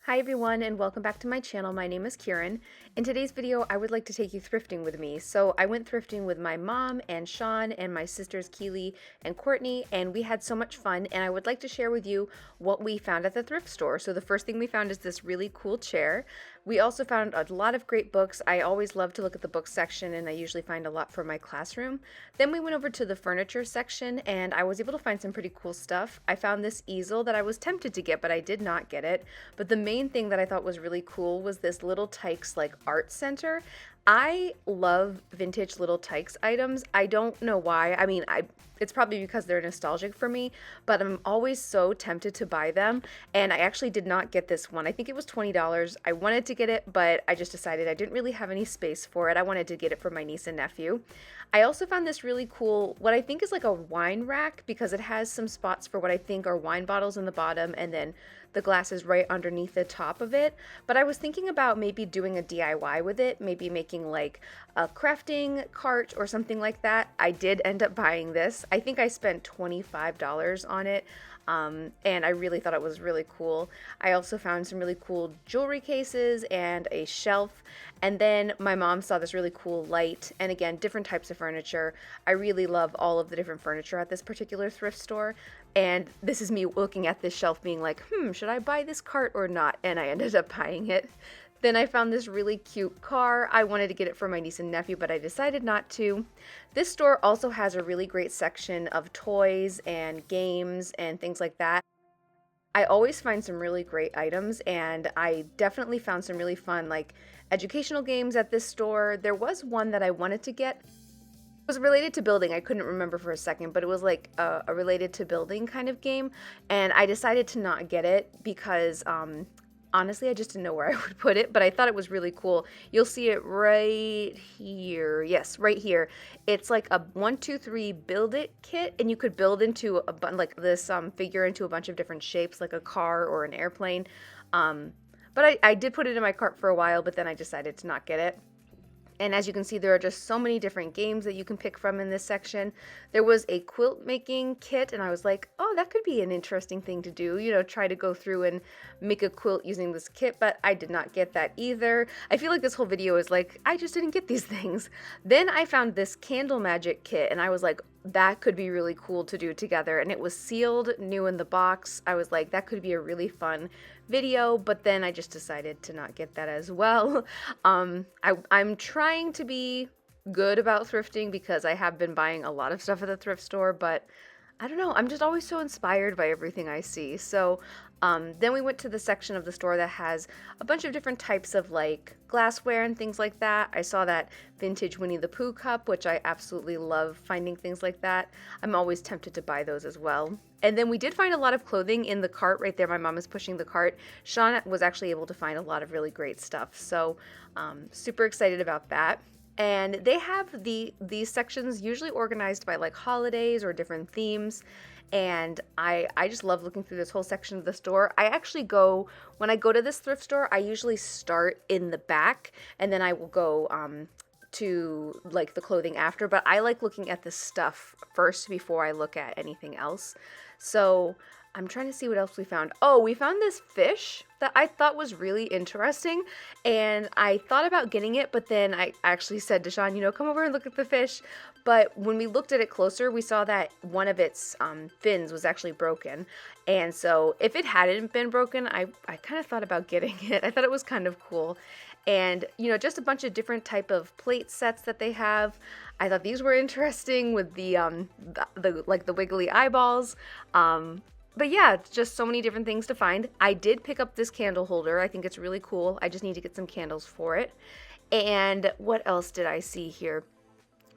Hi everyone and welcome back to my channel. My name is Kieran. In today's video, I would like to take you thrifting with me. So I went thrifting with my mom and Sean and my sisters Keely and Courtney, and we had so much fun, and I would like to share with you what we found at the thrift store. So the first thing we found is this really cool chair. We also found a lot of great books. I always love to look at the book section, and I usually find a lot for my classroom. Then we went over to the furniture section, and I was able to find some pretty cool stuff. I found this easel that I was tempted to get, but I did not get it. But the main thing that I thought was really cool was this Little Tykes like art center. I love vintage Little Tykes items. I don't know why. It's probably because they're nostalgic for me, but I'm always so tempted to buy them, and I actually did not get this one. I think it was $20. I wanted to get it, but I just decided I didn't really have any space for it. I wanted to get it for my niece and nephew. I also found this really cool, what I think is like a wine rack, because it has some spots for what I think are wine bottles in the bottom, and then the glasses right underneath the top of it. But I was thinking about maybe doing a DIY with it, maybe making like a crafting cart or something like that. I did end up buying this. I think I spent $25 on it. And I really thought it was really cool. I also found some really cool jewelry cases and a shelf. And then my mom saw this really cool light, and again, different types of furniture. I really love all of the different furniture at this particular thrift store. And this is me looking at this shelf being like, should I buy this cart or not? And I ended up buying it. Then I found this really cute car. I wanted to get it for my niece and nephew, but I decided not to. This store also has a really great section of toys and games and things like that. I always find some really great items, and I definitely found some really fun like educational games at this store. There was one that I wanted to get. It was related to building. I couldn't remember for a second, but it was like a related to building kind of game, and I decided to not get it because honestly, I just didn't know where I would put it, but I thought it was really cool. You'll see it right here. Yes, right here. It's like a 1, 2, 3 build it kit, and you could build into like this figure into a bunch of different shapes, like a car or an airplane. But I did put it in my cart for a while, but then I decided to not get it. And as you can see, there are just so many different games that you can pick from in this section. There was a quilt making kit, and I was like, oh, that could be an interesting thing to do, try to go through and make a quilt using this kit, but I did not get that either. I feel like this whole video is like, I just didn't get these things. Then I found this candle magic kit, and I was like, that could be really cool to do together, and it was sealed, new in the box. I was like, that could be a really fun video, but then I just decided to not get that as well. I'm trying to be good about thrifting because I have been buying a lot of stuff at the thrift store, but I don't know, I'm just always so inspired by everything I see. So then we went to the section of the store that has a bunch of different types of like glassware and things like that. I saw that vintage Winnie the Pooh cup, which I absolutely love finding things like that. I'm always tempted to buy those as well. And then we did find a lot of clothing in the cart right there. My mom is pushing the cart. Sean was actually able to find a lot of really great stuff. So super excited about that. And they have these sections usually organized by like holidays or different themes. And I just love looking through this whole section of the store. When I go to this thrift store, I usually start in the back, and then I will go to like the clothing after, but I like looking at the stuff first before I look at anything else. So I'm trying to see what else we found. Oh, we found this fish that I thought was really interesting, and I thought about getting it, but then I actually said to Sean, come over and look at the fish. But when we looked at it closer, we saw that one of its fins was actually broken. And so if it hadn't been broken, I kind of thought about getting it. I thought it was kind of cool. And, just a bunch of different type of plate sets that they have. I thought these were interesting with the wiggly eyeballs. But yeah, just so many different things to find. I did pick up this candle holder. I think it's really cool. I just need to get some candles for it. And what else did I see here?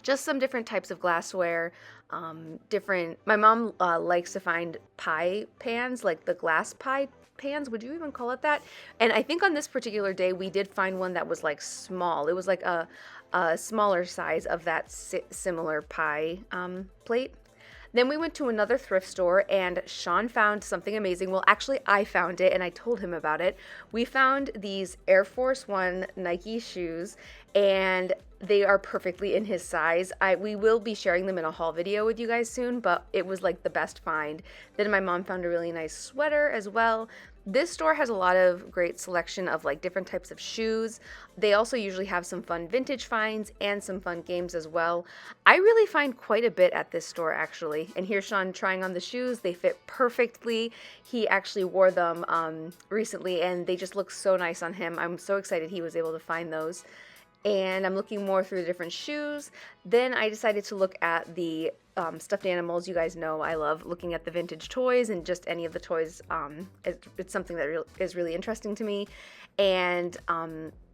Just some different types of glassware, my mom likes to find pie pans, like the glass pie pans, would you even call it that? And I think on this particular day, we did find one that was like small. It was like a smaller size of that similar pie plate. Then we went to another thrift store, and Sean found something amazing. Well, actually, I found it, and I told him about it. We found these Air Force One Nike shoes, and They are perfectly in his size. We will be sharing them in a haul video with you guys soon, but it was like the best find. Then my mom found a really nice sweater as well. This store has a lot of great selection of like different types of shoes. They also usually have some fun vintage finds and some fun games as well. I really find quite a bit at this store actually. And here's Sean trying on the shoes. They fit perfectly. He actually wore them recently and they just look so nice on him. I'm so excited he was able to find those. And I'm looking more through the different shoes. Then I decided to look at the stuffed animals. You guys know I love looking at the vintage toys and just any of the toys. It's something that is really interesting to me. And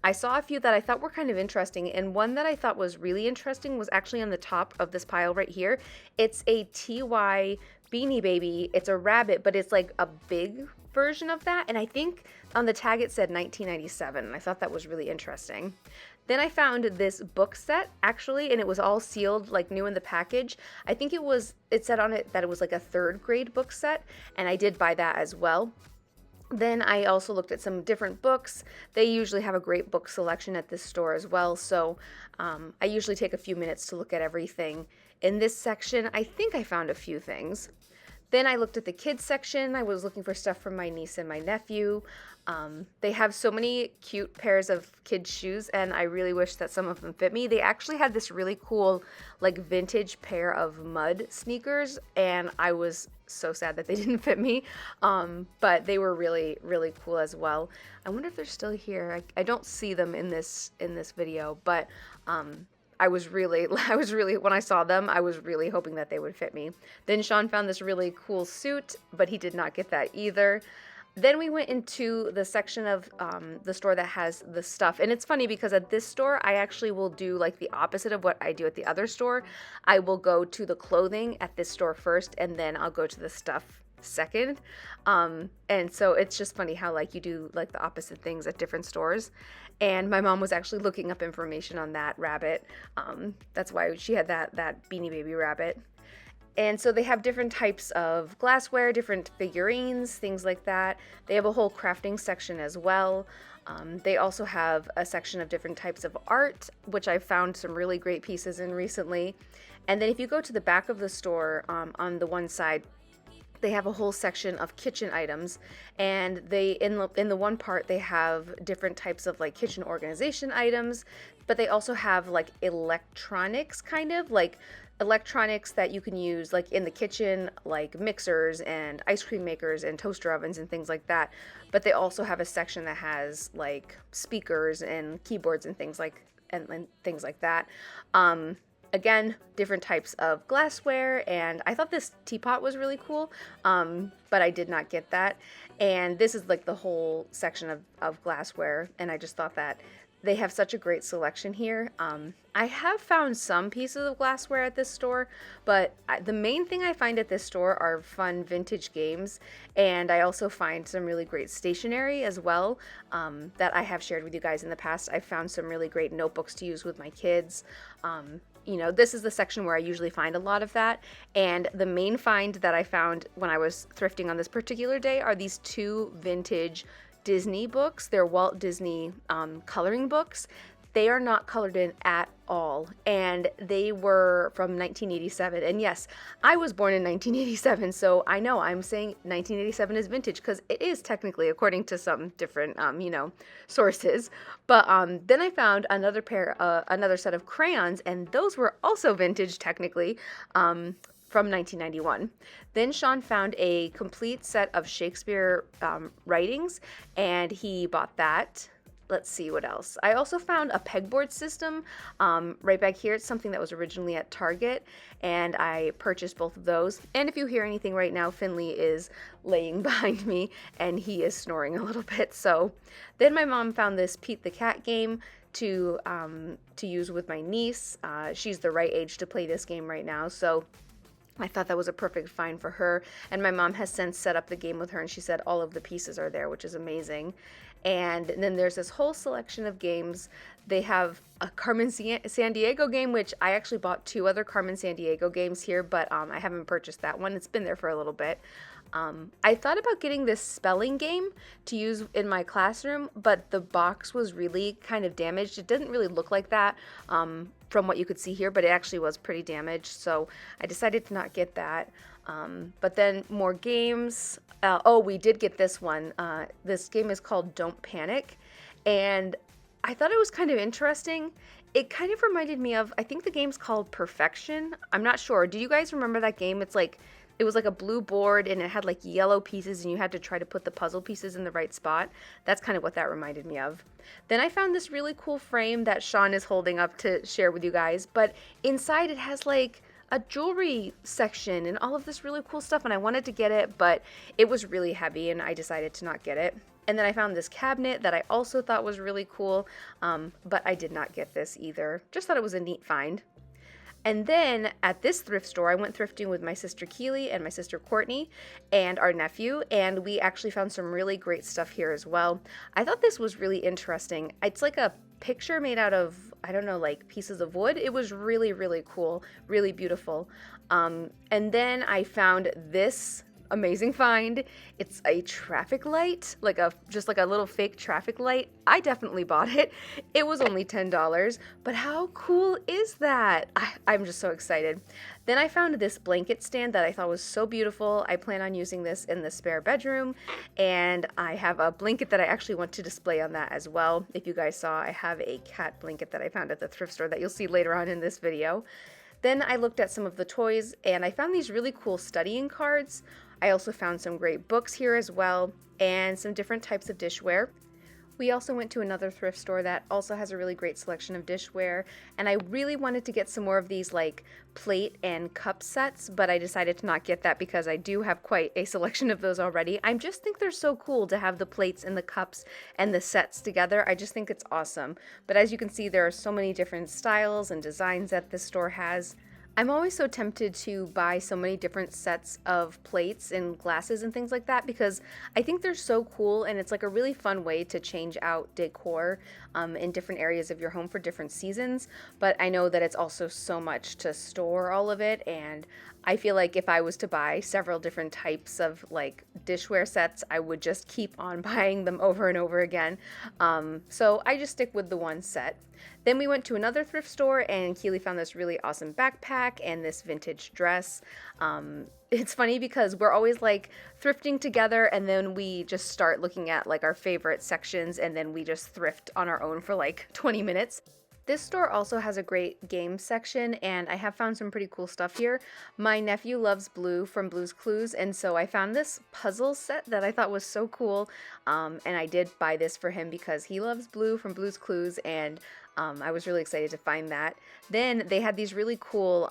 I saw a few that I thought were kind of interesting. And one that I thought was really interesting was actually on the top of this pile right here. It's a TY Beanie Baby. It's a rabbit, but it's like a big version of that. And I think on the tag it said 1997. And I thought that was really interesting. Then I found this book set actually, and it was all sealed, like new in the package. I think it said on it that it was like a 3rd grade book set, and I did buy that as well. Then I also looked at some different books. They usually have a great book selection at this store as well, so I usually take a few minutes to look at everything. In this section, I think I found a few things. Then I looked at the kids section. I was looking for stuff from my niece and my nephew. They have so many cute pairs of kids' shoes, and I really wish that some of them fit me. They actually had this really cool, like, vintage pair of mud sneakers, and I was so sad that they didn't fit me. But they were really, really cool as well. I wonder if they're still here. I don't see them in this video, but I was really, when I saw them, I was really hoping that they would fit me. Then Sean found this really cool suit, but he did not get that either. Then we went into the section of the store that has the stuff. And it's funny because at this store, I actually will do like the opposite of what I do at the other store. I will go to the clothing at this store first, and then I'll go to the stuff second. And so it's just funny how like you do like the opposite things at different stores. And my mom was actually looking up information on that rabbit. That's why she had that Beanie Baby rabbit. And so they have different types of glassware, different figurines, things like that. They have a whole crafting section as well. They also have a section of different types of art, which I've found some really great pieces in recently. And then if you go to the back of the store, on the one side, they have a whole section of kitchen items, and they in the one part they have different types of like kitchen organization items, but they also have like electronics, kind of like electronics that you can use like in the kitchen, like mixers and ice cream makers and toaster ovens and things like that. But they also have a section that has like speakers and keyboards and things like that. Again, different types of glassware, and I thought this teapot was really cool, but I did not get that. And this is like the whole section of glassware, and I just thought that they have such a great selection here. I have found some pieces of glassware at this store, but the main thing I find at this store are fun vintage games, and I also find some really great stationery as well that I have shared with you guys in the past. I found some really great notebooks to use with my kids. You know, this is the section where I usually find a lot of that, and the main find that I found when I was thrifting on this particular day are these 2 vintage Disney books. They're Walt Disney coloring books. They are not colored in at all, and they were from 1987. And yes, I was born in 1987, so I know I'm saying 1987 is vintage because it is technically, according to some different, sources. But then I found another set of crayons, and those were also vintage technically. From 1991. Then Sean found a complete set of Shakespeare writings, and he bought that. Let's see what else. I also found a pegboard system right back here. It's something that was originally at Target, and I purchased both of those. And if you hear anything right now, Finley is laying behind me, and he is snoring a little bit. So then my mom found this Pete the Cat game to use with my niece. She's the right age to play this game right now, so I thought that was a perfect find for her, and my mom has since set up the game with her, and she said all of the pieces are there, which is amazing. And then there's this whole selection of games. They have a Carmen Sandiego game, which I actually bought 2 other Carmen Sandiego games here, but I haven't purchased that one. It's been there for a little bit. I thought about getting this spelling game to use in my classroom, but the box was really kind of damaged. It didn't really look like that from what you could see here, but it actually was pretty damaged, so I decided to not get that. But then more games. Oh, we did get this one. This game is called Don't Panic, and I thought it was kind of interesting. It kind of reminded me of, I think the game's called Perfection. I'm not sure. Do you guys remember that game? It was like a blue board and it had like yellow pieces and you had to try to put the puzzle pieces in the right spot. That's kind of what that reminded me of. Then I found this really cool frame that Sean is holding up to share with you guys, but inside it has like a jewelry section and all of this really cool stuff, and I wanted to get it, but it was really heavy and I decided to not get it. And then I found this cabinet that I also thought was really cool, but I did not get this either. Just thought it was a neat find. And then at this thrift store, I went thrifting with my sister Keely and my sister Courtney and our nephew, and we actually found some really great stuff here as well. I thought this was really interesting. It's like a picture made out of, I don't know, like pieces of wood. It was really, really cool, really beautiful. And then I found this amazing find. It's a traffic light, just like a little fake traffic light. I definitely bought it. It was only $10, but how cool is that? I'm just so excited. Then I found this blanket stand that I thought was so beautiful. I plan on using this in the spare bedroom, and I have a blanket that I actually want to display on that as well. If you guys saw, I have a cat blanket that I found at the thrift store that you'll see later on in this video. Then I looked at some of the toys and I found these really cool studying cards. I also found some great books here as well and some different types of dishware. We also went to another thrift store that also has a really great selection of dishware, and I really wanted to get some more of these like plate and cup sets, but I decided to not get that because I do have quite a selection of those already. I just think they're so cool to have the plates and the cups and the sets together. I just think it's awesome. But as you can see, there are so many different styles and designs that this store has. I'm always so tempted to buy so many different sets of plates and glasses and things like that because I think they're so cool, and it's like a really fun way to change out decor in different areas of your home for different seasons. But I know that it's also so much to store all of it, and I feel like if I was to buy several different types of like dishware sets, I would just keep on buying them over and over again. So I just stick with the one set. Then we went to another thrift store and Keely found this really awesome backpack and this vintage dress. It's funny because we're always like thrifting together and then we just start looking at like our favorite sections and then we just thrift on our own for like 20 minutes. This store also has a great game section, and I have found some pretty cool stuff here. My nephew loves Blue from Blue's Clues, and so I found this puzzle set that I thought was so cool, and I did buy this for him because he loves Blue from Blue's Clues, and I was really excited to find that. Then they had these really cool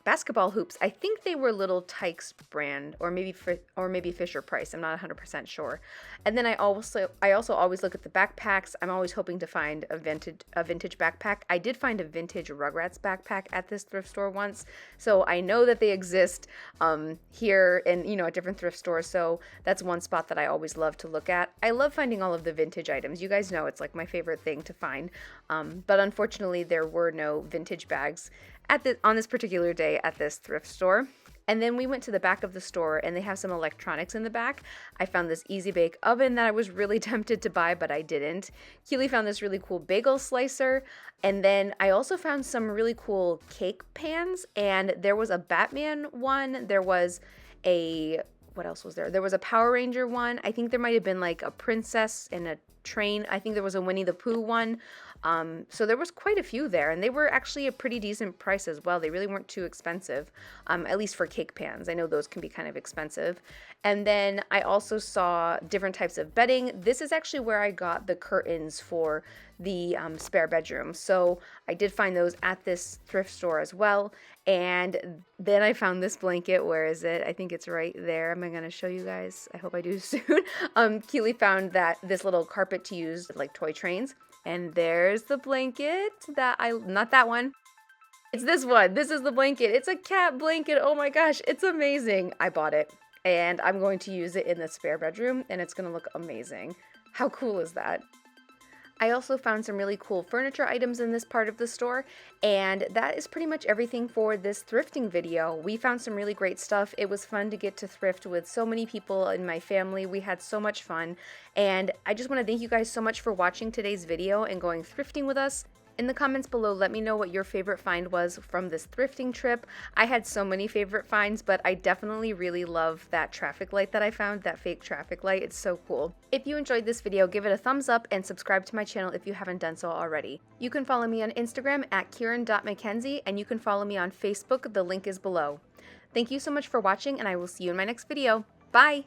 basketball hoops. I think they were Little Tikes brand, or maybe Fisher Price. I'm not 100% sure. And then I also always look at the backpacks. I'm always hoping to find a vintage backpack. I did find a vintage Rugrats backpack at this thrift store once, so I know that they exist here and at different thrift stores. So that's one spot that I always love to look at. I love finding all of the vintage items. You guys know it's like my favorite thing to find. But unfortunately, there were no vintage bags on this particular day at this thrift store. And then we went to the back of the store and they have some electronics in the back. I found this Easy Bake oven that I was really tempted to buy, but I didn't. Keely found this really cool bagel slicer. And then I also found some really cool cake pans, and there was a Batman one. There was what else was there? There was a Power Ranger one. I think there might have been like a princess and a train. I think there was a Winnie the Pooh one. So there was quite a few there, and they were actually a pretty decent price as well. They really weren't too expensive, at least for cake pans. I know those can be kind of expensive. And then I also saw different types of bedding. This is actually where I got the curtains for the spare bedroom. So I did find those at this thrift store as well. And then I found this blanket. Where is it? I think it's right there. Am I going to show you guys? I hope I do soon. Keely found this little carpet to use like toy trains. And there's the blanket not that one. It's this one. This is the blanket. It's a cat blanket. Oh my gosh, it's amazing. I bought it and I'm going to use it in the spare bedroom and it's going to look amazing. How cool is that? I also found some really cool furniture items in this part of the store, and that is pretty much everything for this thrifting video. We found some really great stuff. It was fun to get to thrift with so many people in my family. We had so much fun, and I just want to thank you guys so much for watching today's video and going thrifting with us. In the comments below, let me know what your favorite find was from this thrifting trip. I had so many favorite finds, but I definitely really love that traffic light that I found, that fake traffic light. It's so cool. If you enjoyed this video, give it a thumbs up and subscribe to my channel if you haven't done so already. You can follow me on Instagram at kieran.mckenzie, and you can follow me on Facebook. The link is below. Thank you so much for watching, and I will see you in my next video. Bye!